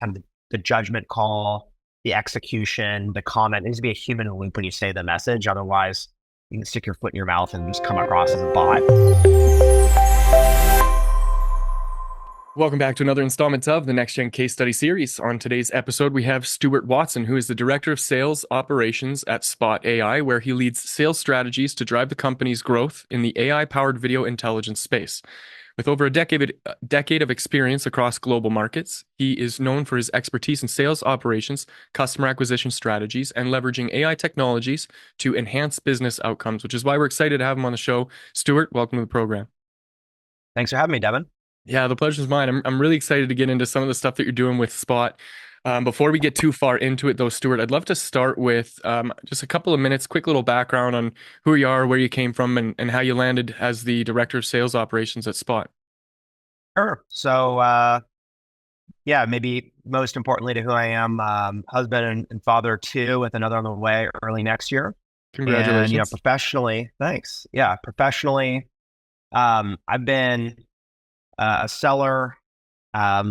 kind of the judgment call, the execution, the comment. It needs to be a human in the loop when you say the message. Otherwise, you can stick your foot in your mouth and just come across as a bot. Welcome back to another installment of the Next Gen Case Study Series. On today's episode, we have Stuart Watson, who is the Director of Sales Operations at Spot AI, where he leads sales strategies to drive the company's growth in the AI-powered video intelligence space. With over a decade of experience across global markets, he is known for his expertise in sales operations, customer acquisition strategies, and leveraging AI technologies to enhance business outcomes, which is why we're excited to have him on the show. Stuart, welcome to the program. Thanks for having me, Devin. Yeah, the pleasure's mine. I'm really excited to get into some of the stuff that you're doing with Spot. Before we get too far into it, though, Stuart, I'd love to start with just a couple of minutes, quick little background on who you are, where you came from, and how you landed as the Director of Sales Operations at Spot. Sure. Yeah, maybe most importantly to who I am, husband and father too, with another on the way early next year. And, Congratulations. professionally, thanks. Yeah, professionally, I've been a seller,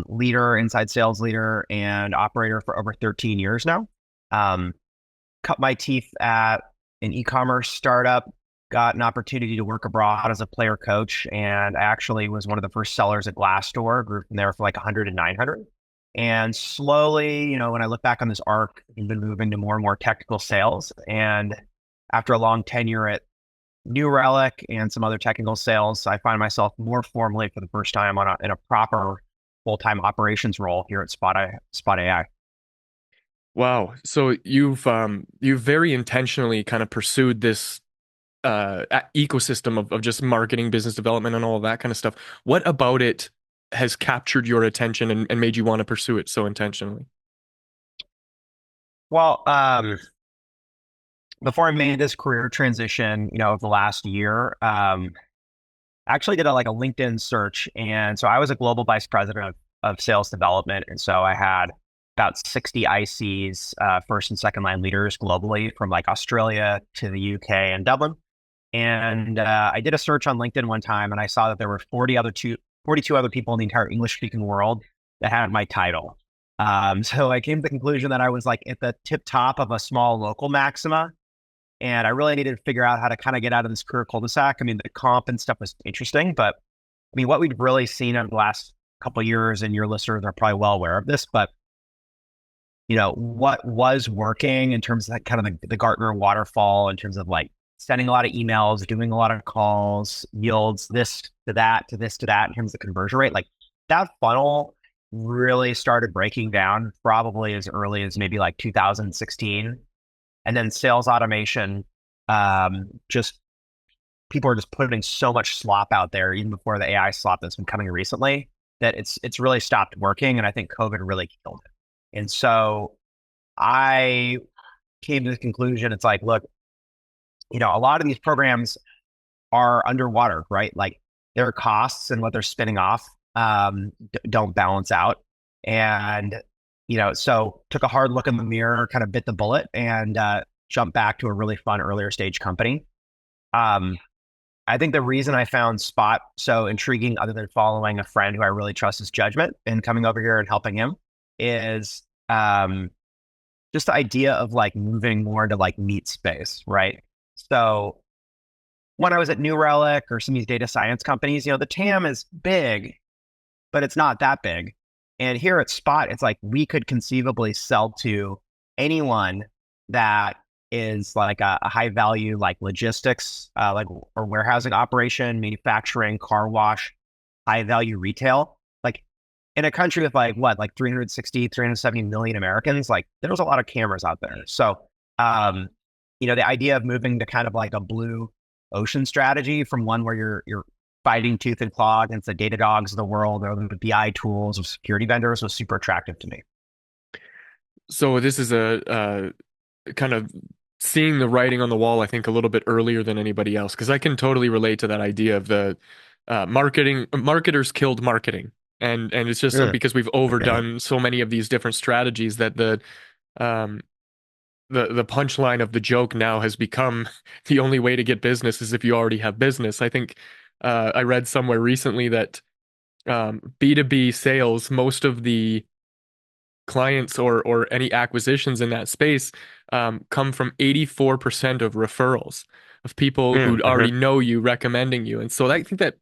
leader, inside sales leader, and operator for over 13 years now. Cut my teeth at an e-commerce startup, got an opportunity to work abroad as a player coach, and I actually was one of the first sellers at Glassdoor, grew from there for like 100 to 900. And slowly, when I look back on this arc, I've been moving to more and more technical sales. And after a long tenure at New Relic and some other technical sales, I find myself more formally for the first time in a proper full-time operations role here at Spot AI. Wow. So you've very intentionally kind of pursued this ecosystem of just marketing, business development, and all of that kind of stuff. What about it has captured your attention and made you want to pursue it so intentionally? Well, before I made this career transition, of the last year, I actually did a LinkedIn search. And so I was a global vice president of sales development. And so I had about 60 ICs, first and second line leaders globally from like Australia to the UK and Dublin. And I did a search on LinkedIn one time and I saw that there were 42 other people in the entire English speaking world that had my title. So I came to the conclusion that I was like at the tip top of a small local maxima. And I really needed to figure out how to kind of get out of this career cul-de-sac. I mean, the comp and stuff was interesting, but I mean, what we've really seen over the last couple of years, and your listeners are probably well aware of this, but what was working in terms of that kind of the Gartner waterfall, in terms of like sending a lot of emails, doing a lot of calls, yields this to that, to this to that, in terms of conversion rate, like that funnel really started breaking down probably as early as maybe like 2016. And then sales automation, just people are just putting so much slop out there, even before the AI slop that's been coming recently, that it's really stopped working. And I think COVID really killed it. And so I came to the conclusion, it's like, look, a lot of these programs are underwater, right? Like their costs and what they're spinning off don't balance out. And so took a hard look in the mirror, kind of bit the bullet, and jumped back to a really fun earlier stage company. I think the reason I found Spot so intriguing, other than following a friend who I really trust his judgment and coming over here and helping him, is just the idea of like moving more into like meat space, right? So when I was at New Relic or some of these data science companies, the TAM is big, but it's not that big. And here at Spot, it's like we could conceivably sell to anyone that is like a high value, like logistics, or warehousing operation, manufacturing, car wash, high value retail. Like in a country with like 370 million Americans, like there's a lot of cameras out there. So, the idea of moving to kind of like a blue ocean strategy from one where you're fighting tooth and claw against the data dogs of the world or the BI tools of security vendors was super attractive to me. So this is a kind of seeing the writing on the wall, I think, a little bit earlier than anybody else, because I can totally relate to that idea of the marketers killed marketing, and it's just Yeah. because we've overdone so many of these different strategies that um, the punchline of the joke now has become the only way to get business is if you already have business. I think I read somewhere recently that B2B sales, most of the clients or any acquisitions in that space come from 84% of referrals of people who already Mm-hmm. know you recommending you. And so I think that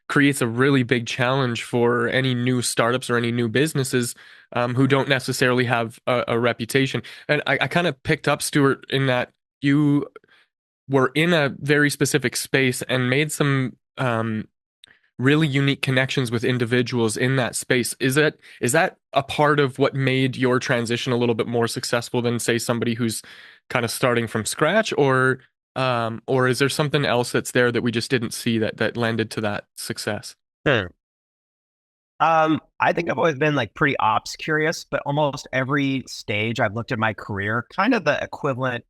creates a really big challenge for any new startups or any new businesses who don't necessarily have a reputation. And I kind of picked up, Stuart, in that you were in a very specific space and made some really unique connections with individuals in that space. Is that a part of what made your transition a little bit more successful than, say, somebody who's kind of starting from scratch, or is there something else that's there that we just didn't see that lended to that success? Hmm. I think I've always been like pretty ops curious, but almost every stage I've looked at my career, kind of the equivalent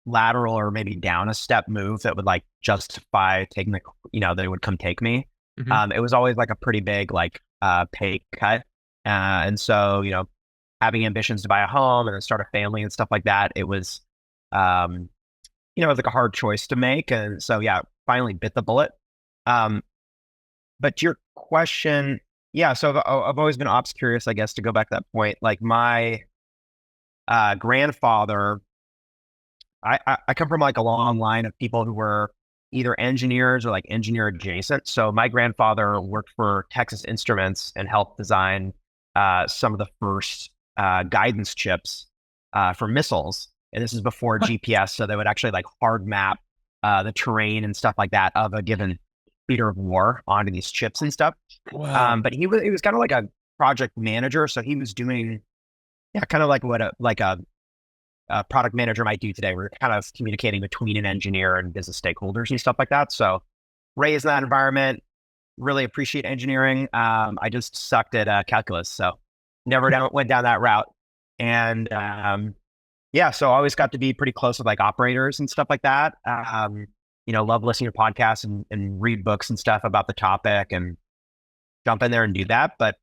lateral or maybe down a step move that would like justify taking that would come take me. Hmm. It was always like a pretty big like pay cut. And so, having ambitions to buy a home and then start a family and stuff like that, um, it was like a hard choice to make. And so, yeah, finally bit the bullet. Um, but to your question, yeah, so I've always been ops curious, I guess, to go back to that point. Like my grandfather, I come from like a long line of people who were either engineers or like engineer adjacent. So my grandfather worked for Texas Instruments and helped design some of the first guidance chips for missiles. And this is before GPS, so they would actually like hard map the terrain and stuff like that of a given theater of war onto these chips and stuff. Wow. But he was kind of like a project manager, so he was doing kind of like what a product manager might do today. We're kind of communicating between an engineer and business stakeholders and stuff like that. So raised in that environment, really appreciate engineering. I just sucked at calculus, so went down that route. And yeah, so I always got to be pretty close with like operators and stuff like that. Love listening to podcasts and read books and stuff about the topic and jump in there and do that. But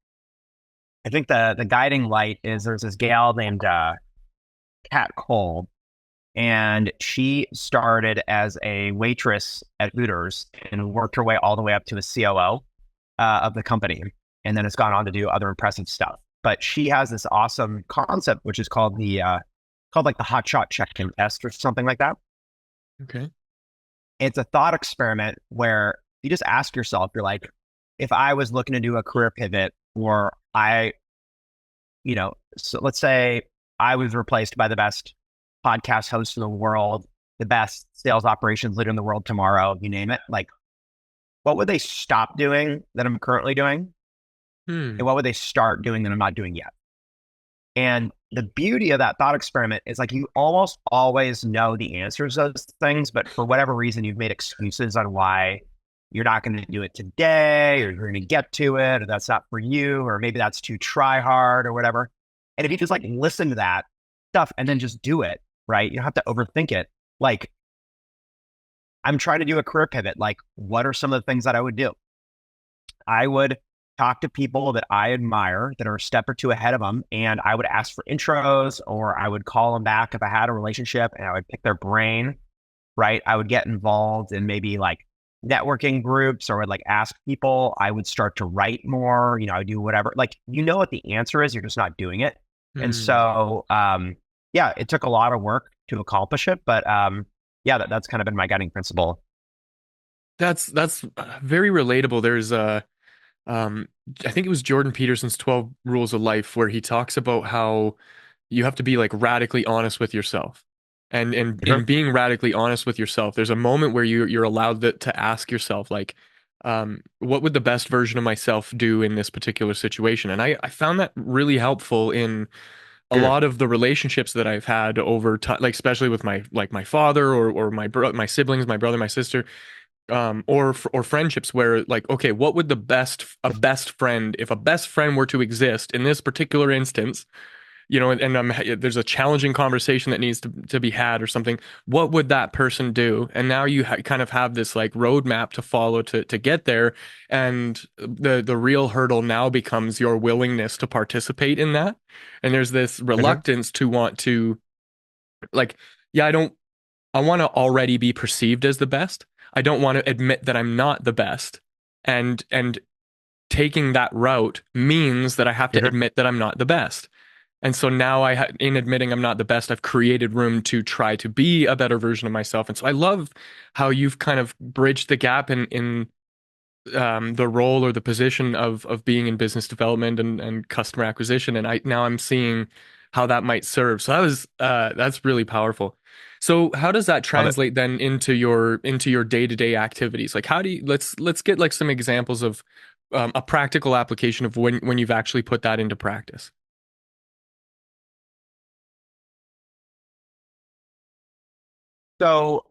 I think the guiding light is there's this gal named Kat Cole, and she started as a waitress at Hooters and worked her way all the way up to a COO of the company, and then has gone on to do other impressive stuff. But she has this awesome concept, which is called like the hotshot check-in test or something like that. Okay. It's a thought experiment where you just ask yourself, you're like, if I was looking to do a career pivot, or so let's say I was replaced by the best podcast host in the world, the best sales operations leader in the world tomorrow, you name it. Like, what would they stop doing that I'm currently doing? Hmm. And what would they start doing that I'm not doing yet? And the beauty of that thought experiment is like you almost always know the answers to those things, but for whatever reason, you've made excuses on why you're not going to do it today, or you're going to get to it, or that's not for you, or maybe that's too try hard or whatever. And if you just like listen to that stuff and then just do it, right? You don't have to overthink it. Like, I'm trying to do a career pivot. Like, what are some of the things that I would do? I would talk to people that I admire that are a step or two ahead of them, and I would ask for intros, or I would call them back if I had a relationship, and I would pick their brain, right? I would get involved in maybe like networking groups, or would like ask people. I would start to write more, I would do whatever. Like, what the answer is, you're just not doing it. And Hmm. so, yeah, it took a lot of work to accomplish it, but yeah, that's kind of been my guiding principle. That's very relatable. There's um, I think it was Jordan Peterson's 12 Rules of Life where he talks about how you have to be like radically honest with yourself. And in Mhm. being radically honest with yourself, there's a moment where you're allowed to ask yourself like, what would the best version of myself do in this particular situation? And I found that really helpful in a Mm. lot of the relationships that I've had over time, like especially with my father or my siblings, my brother, my sister, or friendships where like, okay, what would a best friend, if a best friend were to exist in this particular instance, and there's a challenging conversation that needs to be had or something, what would that person do? And now you kind of have this like roadmap to follow to get there, and the real hurdle now becomes your willingness to participate in that. And there's this Mhm. reluctance to want to like, yeah, I want to already be perceived as the best. I don't want to admit that I'm not the best. And taking that route means that I have to Mhm. admit that I'm not the best. And so now in admitting I'm not the best, I've created room to try to be a better version of myself. And so I love how you've kind of bridged the gap in the role or the position of being in business development and customer acquisition. And I'm seeing how that might serve. So that's really powerful. So how does that Love it. translate then into your day-to-day activities? Like how do you let's get like some examples of a practical application of when you've actually put that into practice. So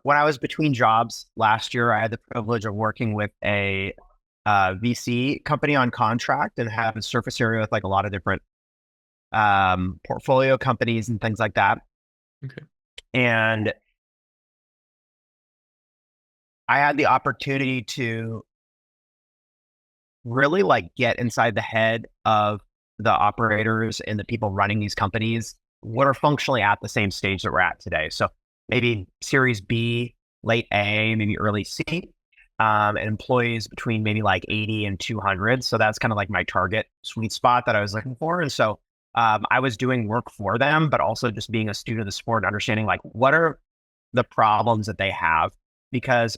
when I was between jobs last year, I had the privilege of working with a VC company on contract and have a surface area with like a lot of different portfolio companies and things like that. Okay. And I had the opportunity to really like get inside the head of the operators and the people running these companies, what are functionally at the same stage that we're at today. So maybe Series B, late A, maybe early C, and employees between maybe like 80 and 200. So that's kind of like my target sweet spot that I was looking for. And so I was doing work for them, but also just being a student of the sport and understanding like what are the problems that they have, because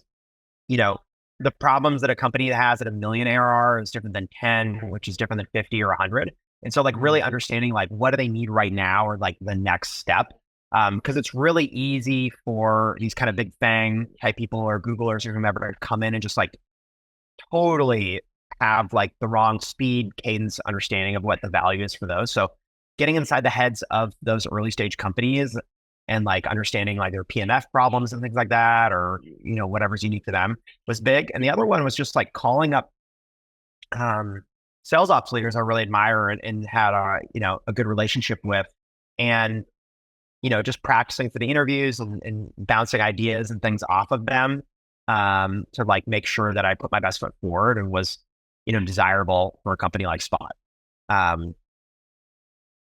you know, the problems that a company has at a million ARR is different than 10, which is different than 50 or 100. And so like really understanding like what do they need right now or like the next step. Because it's really easy for these kind of big FANG type people or Googlers or whomever to come in and just like totally have like the wrong speed, cadence, understanding of what the value is for those. So getting inside the heads of those early stage companies and like understanding like their PMF problems and things like that, or, whatever's unique to them was big. And the other one was just like calling up sales ops leaders I really admire and had a good relationship with, and, just practicing for the interviews and bouncing ideas and things off of them to like make sure that I put my best foot forward and was, desirable for a company like Spot.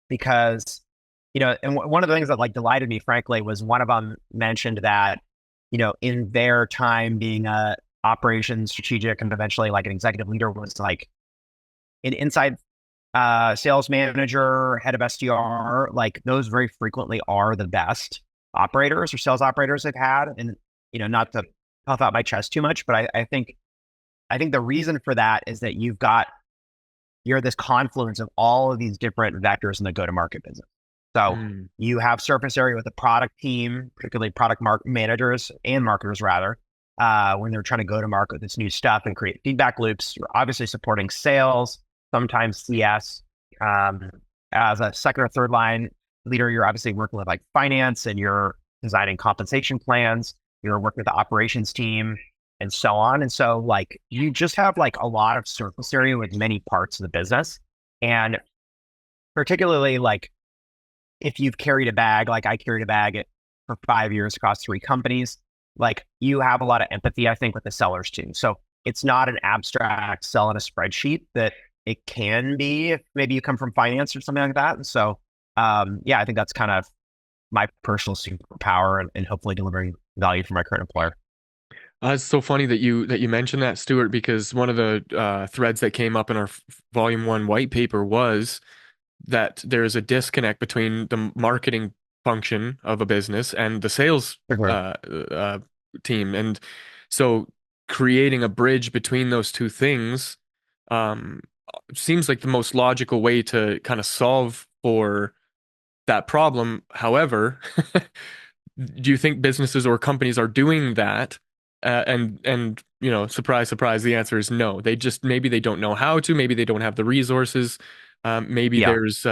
Because and one of the things that like delighted me, frankly, was one of them mentioned that, in their time being a operations strategic and eventually like an executive leader was like an inside sales manager, head of SDR, like those very frequently are the best operators or sales operators they've had. And, not to puff out my chest too much, but I think the reason for that is that you're this confluence of all of these different vectors in the go-to-market business. So you have surface area with the product team, particularly product managers and marketers rather, when they're trying to go to market with this new stuff and create feedback loops. You're obviously supporting sales, sometimes CS. As a second or third line leader, you're obviously working with like finance and you're designing compensation plans. You're working with the operations team and so on. And so like you just have like a lot of surface area with many parts of the business. And particularly like if you've carried a bag, like I carried a bag for 5 years across 3 companies, like you have a lot of empathy, I think, with the sellers too. So it's not an abstract sell in a spreadsheet that it can be if maybe you come from finance or something like that. And so, I think that's kind of my personal superpower and hopefully delivering value for my current employer. It's so funny that you mentioned that, Stuart, because one of the threads that came up in our volume 1 white paper was that there is a disconnect between the marketing function of a business and the sales team. And so creating a bridge between those two things um, seems like the most logical way to kind of solve for that problem. However, do you think businesses or companies are doing that? And surprise, surprise, the answer is no. Maybe they don't know how to, maybe they don't have the resources. Maybe Yeah. there's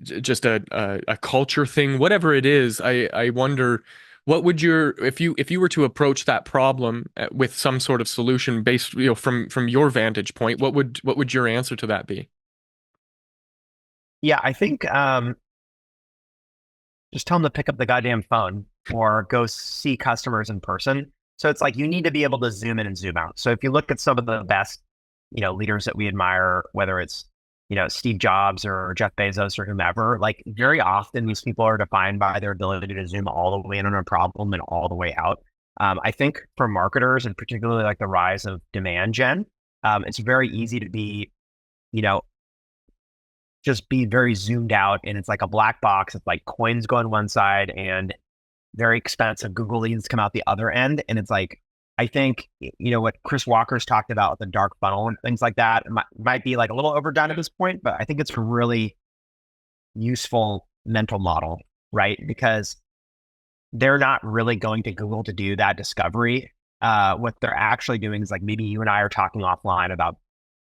just a culture thing, whatever it is. I wonder what would if you were to approach that problem with some sort of solution based from your vantage point, what would your answer to that be? Yeah. I think just tell them to pick up the goddamn phone or go see customers in person. So it's like you need to be able to zoom in and zoom out. So if you look at some of the best, leaders that we admire, whether it's, Steve Jobs or Jeff Bezos or whomever, like very often these people are defined by their ability to zoom all the way in on a problem and all the way out. I think for marketers and particularly like the rise of demand gen, it's very easy to be, you know, just be very zoomed out, and it's like a black box. It's like coins go on one side and very expensive Google leads come out the other end. And it's like, I think, what Chris Walker's talked about with the dark funnel and things like that, it might be like a little overdone at this point, but I think it's a really useful mental model, right? Because they're not really going to Google to do that discovery. What they're actually doing is like maybe you and I are talking offline about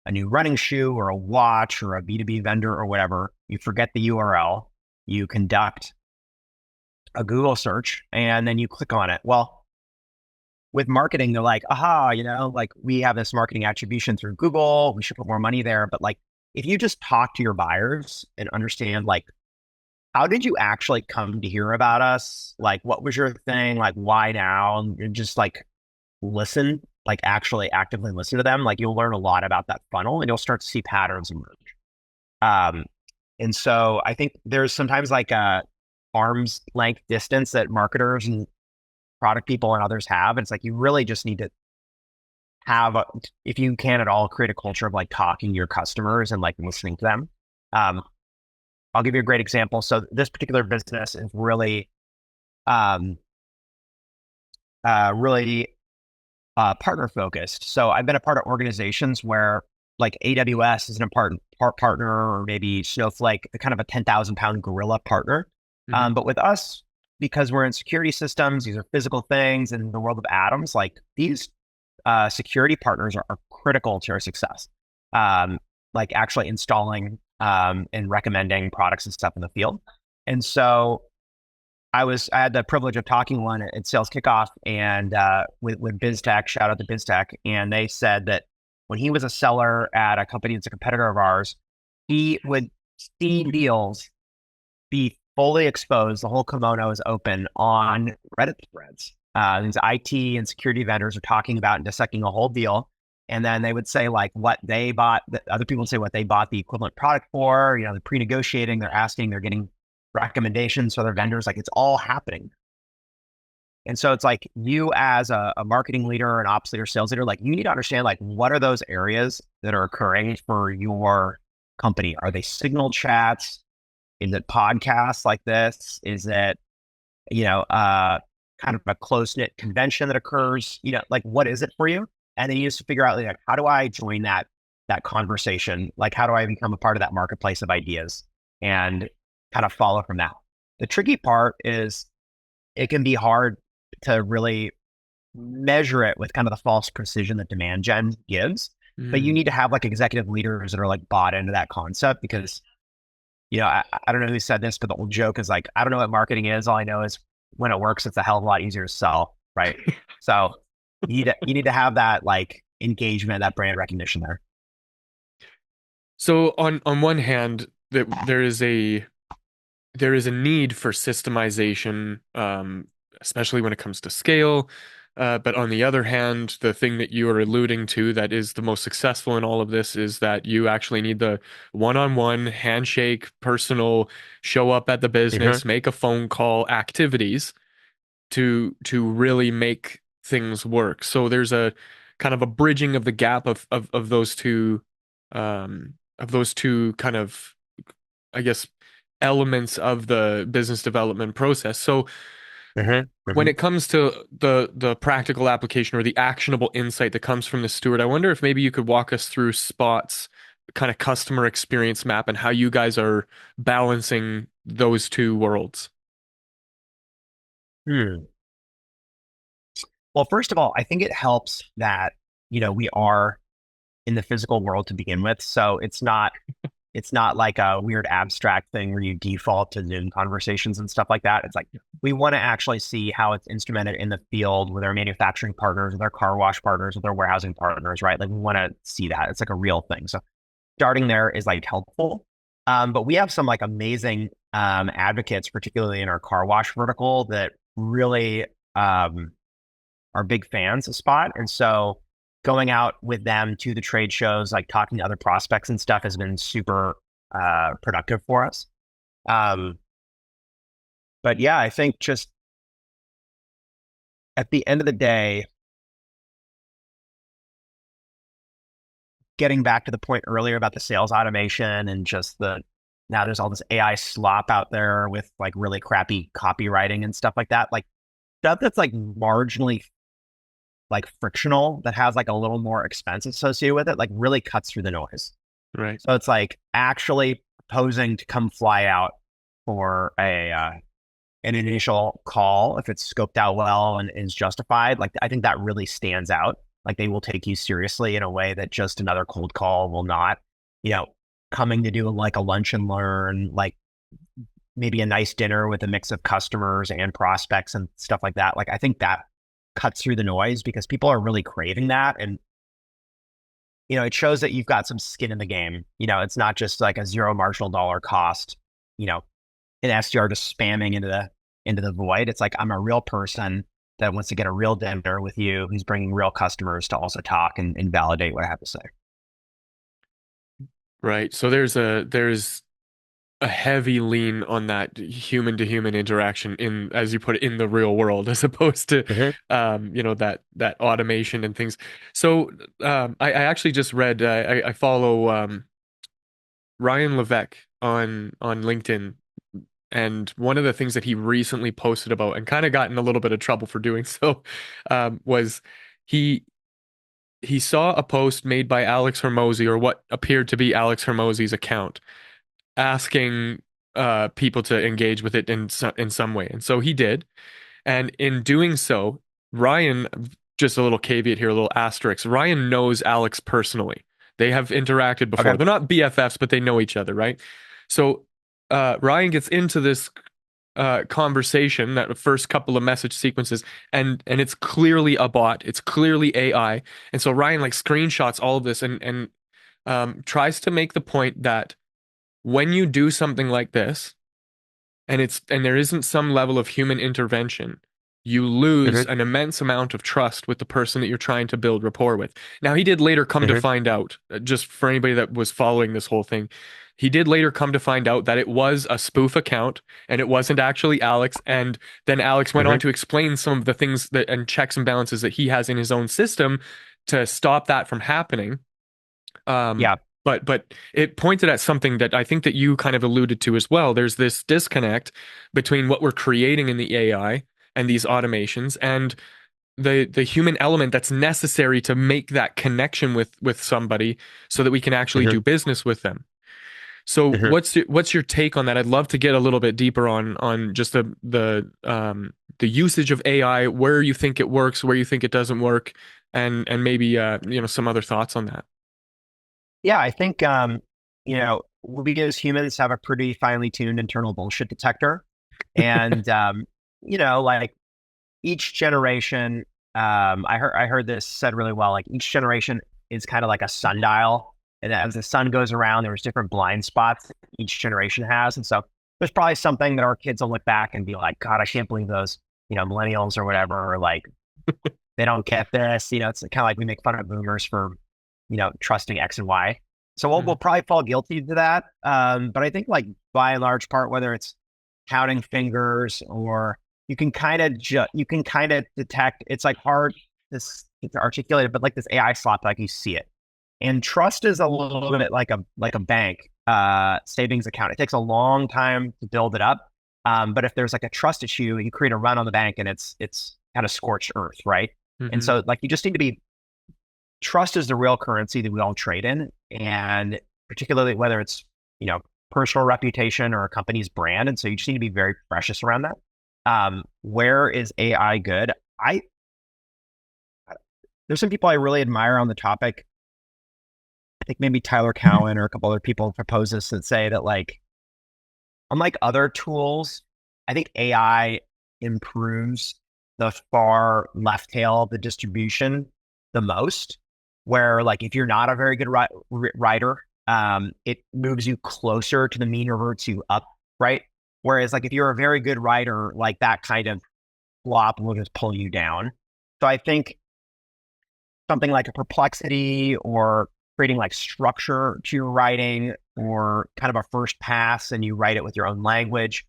a new running shoe or a watch or a B2B vendor or whatever. You forget the URL, you conduct a Google search, and then you click on it. Well, with marketing, they're like, aha, like we have this marketing attribution through Google. We should put more money there. But like, if you just talk to your buyers and understand, like, how did you actually come to hear about us? Like, what was your thing? Like, why now? And just like listen, like actually actively listen to them. Like, you'll learn a lot about that funnel, and you'll start to see patterns emerge. And so I think there's sometimes like a arm's length distance that marketers and product people and others have. And it's like, you really just need to have, if you can at all, create a culture of like talking to your customers and like listening to them. I'll give you a great example. So this particular business is really, really partner focused. So I've been a part of organizations where like AWS is an important partner, or maybe Snowflake, kind of a 10,000 pound gorilla partner. But with us, because we're in security systems, these are physical things, and in the world of atoms, like these security partners are critical to our success. Like actually installing and recommending products and stuff in the field. And so I had the privilege of talking one at Sales Kickoff and with BizTech, shout out to BizTech, and they said that when he was a seller at a company that's a competitor of ours, he would see deals be fully exposed. The whole kimono is open on Reddit threads. These IT and security vendors are talking about and dissecting a whole deal. And then they would say like what they bought, other people would say what they bought the equivalent product for, they're pre-negotiating, they're asking, they're getting recommendations for their vendors. Like, it's all happening. And so it's like, you as a marketing leader, an ops leader, sales leader, like you need to understand like what are those areas that are occurring for your company? Are they signal chats? Is it podcasts like this? Is it, kind of a close-knit convention that occurs? Like, what is it for you? And then you just figure out like, how do I join that conversation? Like, how do I become a part of that marketplace of ideas and kind of follow from that? The tricky part is it can be hard to really measure it with kind of the false precision that demand gen gives. But you need to have like executive leaders that are like bought into that concept, because I don't know who said this, but the old joke is like, I don't know what marketing is. All I know is when it works, it's a hell of a lot easier to sell, right? So you need to have that like engagement, that brand recognition there. So on one hand, that there is a need for systemization, especially when it comes to scale. But on the other hand, the thing that you are alluding to that is the most successful in all of this is that you actually need the one-on-one handshake, personal, show up at the business, make a phone call activities to really make things work. So there's a kind of a bridging of the gap of those two kind of, I guess, elements of the business development process. So when it comes to the practical application or the actionable insight that comes from the Stuart, I wonder if maybe you could walk us through Spot's kind of customer experience map and how you guys are balancing those two worlds. Well, first of all, I think it helps that, we are in the physical world to begin with. So it's not like a weird abstract thing where you default to Zoom conversations and stuff like that. It's like, we want to actually see how it's instrumented in the field with our manufacturing partners, with our car wash partners, with our warehousing partners, right? Like, we want to see that. It's like a real thing. So starting there is like helpful. But we have some like amazing advocates, particularly in our car wash vertical, that really are big fans of Spot. And so going out with them to the trade shows, like talking to other prospects and stuff, has been super productive for us. But yeah, I think just at the end of the day, getting back to the point earlier about the sales automation and just the now there's all this AI slop out there with like really crappy copywriting and stuff like that. Like stuff that's like marginally like frictional that has like a little more expense associated with it, like really cuts through the noise. Right. So it's like actually proposing to come fly out for an initial call if it's scoped out well and is justified. Like I think that really stands out. Like they will take you seriously in a way that just another cold call will not. You know, coming to do like a lunch and learn, like maybe a nice dinner with a mix of customers and prospects and stuff like that. Like I think that cuts through the noise because people are really craving that. And, it shows that you've got some skin in the game. It's not just like a zero marginal dollar cost, an SDR just spamming into the void. It's like, I'm a real person that wants to get a real dinner with you, who's bringing real customers to also talk and validate what I have to say. Right. So there's a heavy lean on that human to human interaction in, as you put it, in the real world, as opposed to, Mm-hmm. that automation and things. So, I actually just read, I follow, Ryan Levesque on LinkedIn, and one of the things that he recently posted about and kind of got in a little bit of trouble for doing so, was he he saw a post made by Alex Hormozy, or what appeared to be Alex Hormozy's account, asking people to engage with it in some way. And so he did. And in doing so, Ryan, just a little caveat here, a little asterisk, Ryan knows Alex personally. They have interacted before. Okay. They're not BFFs, but they know each other, right? So Ryan gets into this conversation, that first couple of message sequences, and it's clearly a bot. It's clearly AI. And so Ryan like screenshots all of this and tries to make the point that when you do something like this, and there isn't some level of human intervention, you lose Mm-hmm. an immense amount of trust with the person that you're trying to build rapport with. Now, he did later come to Mm-hmm. find out, just for anybody that was following this whole thing, he did later come to find out that it was a spoof account and it wasn't actually Alex. And then Alex went on Mm-hmm. to explain some of the things that and checks and balances that he has in his own system to stop that from happening. Um, Yeah. but it pointed at something that I think that you kind of alluded to as well. There's this disconnect between what we're creating in the AI and these automations and the human element that's necessary to make that connection with somebody so that we can actually Mm-hmm. do business with them. So Mm-hmm. what's your take on that? I'd love to get a little bit deeper on just the usage of AI, where you think it works, where you think it doesn't work, and maybe some other thoughts on that. Yeah, I think we as humans have a pretty finely tuned internal bullshit detector. And like each generation, I heard this said really well, like each generation is kind of like a sundial. And as the sun goes around, there's different blind spots each generation has. And so there's probably something that our kids will look back and be like, God, I can't believe those, millennials or whatever, or like they don't get this. It's kind of like we make fun of boomers for, trusting X and Y. So we'll Mhm. probably fall guilty to that. But I think like by and large part, whether it's counting fingers or you can kind of detect, it's like hard to articulate it, but like this AI slop, like you see it. And trust is a little bit like a bank savings account. It takes a long time to build it up. But if there's like a trust issue, you create a run on the bank and it's kind of scorched earth, right? And Mhm. so like you just need to be trust is the real currency that we all trade in. And particularly whether it's, personal reputation or a company's brand. And so you just need to be very precious around that. Where is AI good? There's some people I really admire on the topic. I think maybe Tyler Cowen or a couple other people propose this and say that like, unlike other tools, I think AI improves the far left tail of the distribution the most. Where like if you're not a very good writer, it moves you closer to the mean, reverts you up, right? Whereas like if you're a very good writer, like that kind of flop will just pull you down. So I think something like a perplexity or creating like structure to your writing or kind of a first pass and you write it with your own language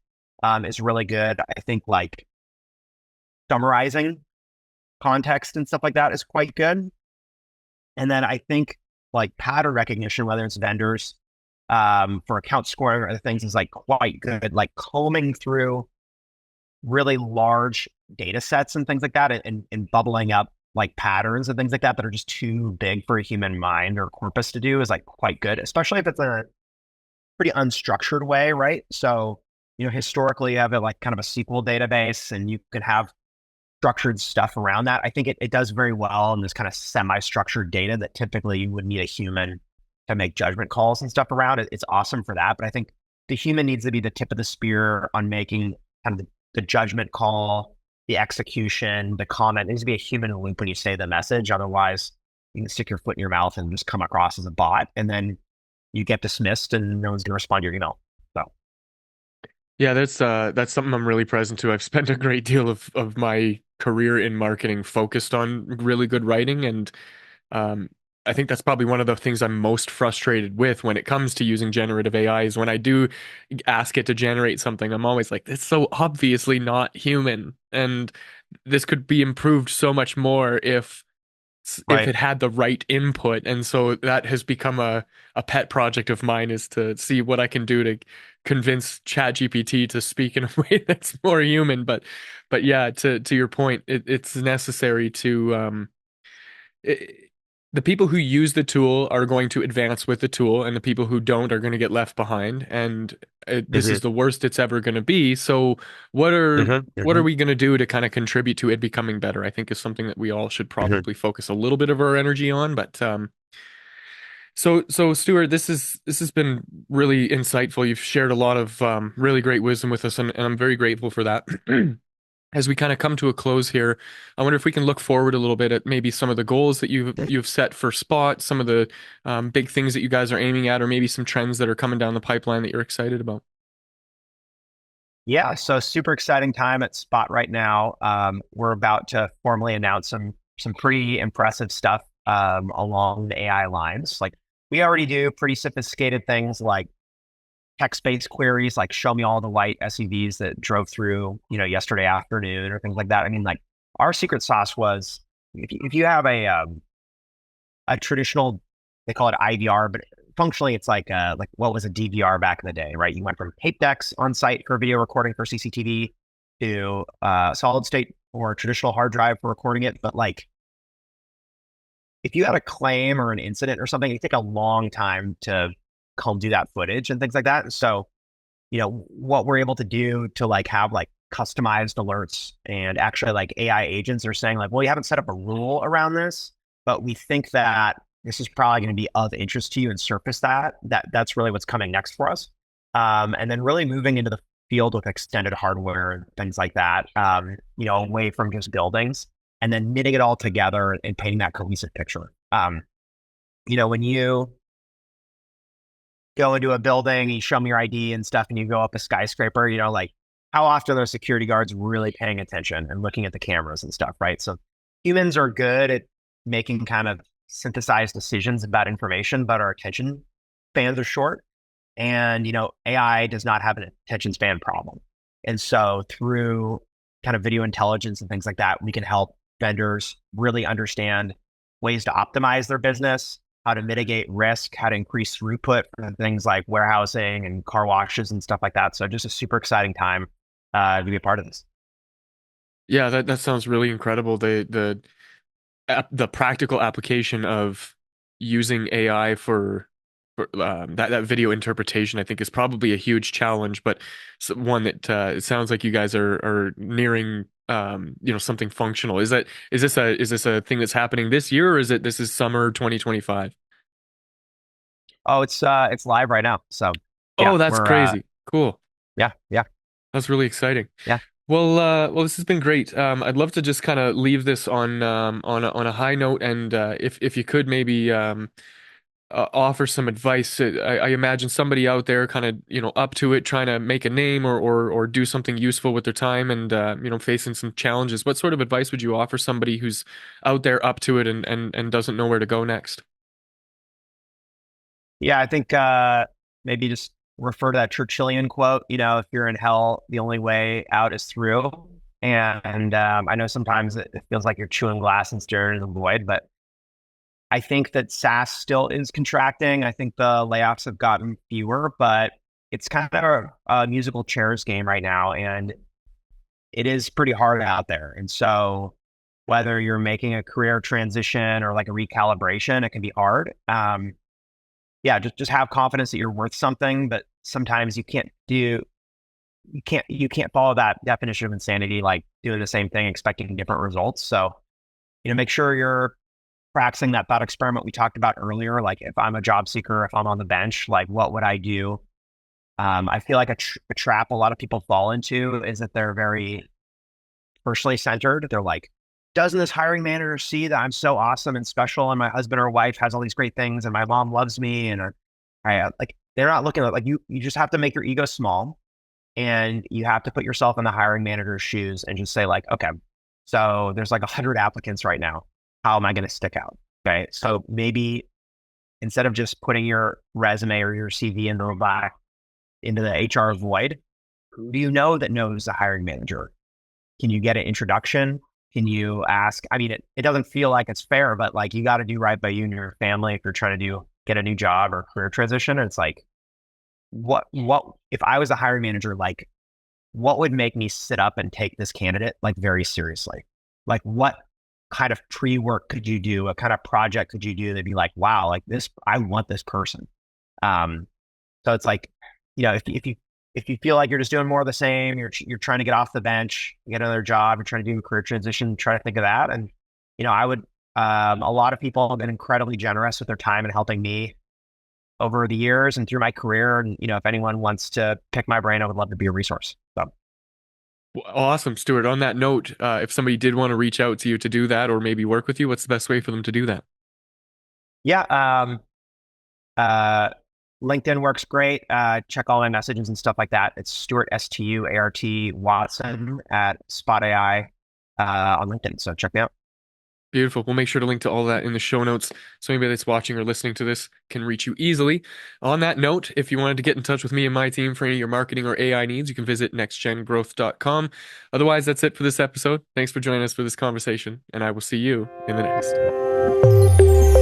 is really good. I think like summarizing context and stuff like that is quite good. And then I think like pattern recognition, whether it's vendors for account scoring or other things is like quite good, like combing through really large data sets and things like that, and bubbling up like patterns and things like that that are just too big for a human mind or corpus to do is like quite good, especially if it's a pretty unstructured way, right? So, historically you have a like kind of a SQL database and you can have structured stuff around that. I think it does very well in this kind of semi-structured data that typically you would need a human to make judgment calls and stuff around. It's awesome for that. But I think the human needs to be the tip of the spear on making kind of the judgment call, the execution, the comment. There needs to be a human in the loop when you say the message. Otherwise, you can stick your foot in your mouth and just come across as a bot. And then you get dismissed and no one's going to respond to your email. So, Yeah, that's something I'm really present to. I've spent a great deal of my career in marketing focused on really good writing, and um, I think that's probably one of the things I'm most frustrated with when it comes to using generative AI is when I do ask it to generate something, I'm always like, it's so obviously not human, and this could be improved so much more if right. it had the right input. And so that has become a pet project of mine, is to see what I can do to convince ChatGPT to speak in a way that's more human. But yeah, to your point, it's necessary to it, the people who use the tool are going to advance with the tool, and the people who don't are going to get left behind. And this Mm-hmm. is the worst it's ever going to be. So, what are Mm-hmm. what Mm-hmm. are we going to do to kind of contribute to it becoming better? I think is something that we all should Mm-hmm. probably focus a little bit of our energy on. But so Stuart, this has been really insightful. You've shared a lot of really great wisdom with us, and I'm very grateful for that. As we kind of come to a close here, I wonder if we can look forward a little bit at maybe some of the goals that you've set for Spot, some of the big things that you guys are aiming at, or maybe some trends that are coming down the pipeline that you're excited about. Yeah, so super exciting time at Spot right now. We're about to formally announce some pretty impressive stuff along the AI lines. Like we already do pretty sophisticated things like text-based queries, like show me all the white SUVs that drove through, yesterday afternoon or things like that. I mean, like our secret sauce was if you have a traditional, they call it IVR, but functionally it's like what was a DVR back in the day, right? You went from tape decks on site for video recording for CCTV to solid state or traditional hard drive for recording it. But like if you had a claim or an incident or something, it take a long time to come do that footage and things like that. And so, what we're able to do to like have like customized alerts and actually like AI agents are saying like, well, you haven't set up a rule around this, but we think that this is probably going to be of interest to you and surface that's really what's coming next for us. And then really moving into the field with extended hardware and things like that, away from just buildings and then knitting it all together and painting that cohesive picture. When you go into a building, you show me your ID and stuff, and you go up a skyscraper, like how often are security guards really paying attention and looking at the cameras and stuff, right? So humans are good at making kind of synthesized decisions about information, but our attention spans are short. And, AI does not have an attention span problem. And so through kind of video intelligence and things like that, we can help vendors really understand ways to optimize their business, how to mitigate risk, how to increase throughput for things like warehousing and car washes and stuff like that. So just a super exciting time to be a part of this. Yeah, that sounds really incredible. The practical application of using AI for that video interpretation, I think, is probably a huge challenge, but one that it sounds like you guys are nearing something functional. Is this a thing that's happening this year, or this is summer 2025? Oh, it's live right now. So yeah, Oh, that's we're crazy. Cool. yeah, That's really exciting. yeah. Well, this has been great. I'd love to just kind of leave this on a high note, and if you could maybe offer some advice. I imagine somebody out there kind of, up to it, trying to make a name or do something useful with their time, and facing some challenges. What sort of advice would you offer somebody who's out there up to it and doesn't know where to go next? Yeah, I think maybe just refer to that Churchillian quote, if you're in hell, the only way out is through. And I know sometimes it feels like you're chewing glass and staring into the void, but I think that SaaS still is contracting. I think the layoffs have gotten fewer, but it's kind of a musical chairs game right now, and it is pretty hard out there. And so, whether you're making a career transition or like a recalibration, it can be hard. Yeah, just have confidence that you're worth something, but sometimes you can't follow that definition of insanity, like doing the same thing, expecting different results. So, make sure you're practicing that thought experiment we talked about earlier. Like if I'm a job seeker, if I'm on the bench, like what would I do? I feel like a trap a lot of people fall into is that they're very personally centered. They're like, doesn't this hiring manager see that I'm so awesome and special, and my husband or wife has all these great things, and my mom loves me, and I like they're not looking at like you. You just have to make your ego small, and you have to put yourself in the hiring manager's shoes and just say like, okay, so there's like 100 applicants right now. How am I going to stick out? Okay, so maybe instead of just putting your resume or your CV into the HR void, who do you know that knows the hiring manager? Can you get an introduction? Can you ask? I mean, it doesn't feel like it's fair, but like you got to do right by you and your family if you're trying to get a new job or career transition. And it's like, what if I was a hiring manager, like what would make me sit up and take this candidate like very seriously? Like what kind of pre-work could you do? What kind of project could you do that'd be like, wow, like this, I want this person. So it's like, if you feel like you're just doing more of the same, you're trying to get off the bench, get another job, you're trying to do a career transition, try to think of that. And I would. A lot of people have been incredibly generous with their time and helping me over the years and through my career. And if anyone wants to pick my brain, I would love to be a resource. So. Awesome, Stuart. On that note, if somebody did want to reach out to you to do that or maybe work with you, what's the best way for them to do that? Yeah. Uh, LinkedIn works great. Check all my messages and stuff like that. It's Stuart, Stuart Watson at Spot AI on LinkedIn. So check me out. Beautiful. We'll make sure to link to all that in the show notes so anybody that's watching or listening to this can reach you easily. On that note, if you wanted to get in touch with me and my team for any of your marketing or AI needs, you can visit nextgengrowth.com. Otherwise, that's it for this episode. Thanks for joining us for this conversation, and I will see you in the next.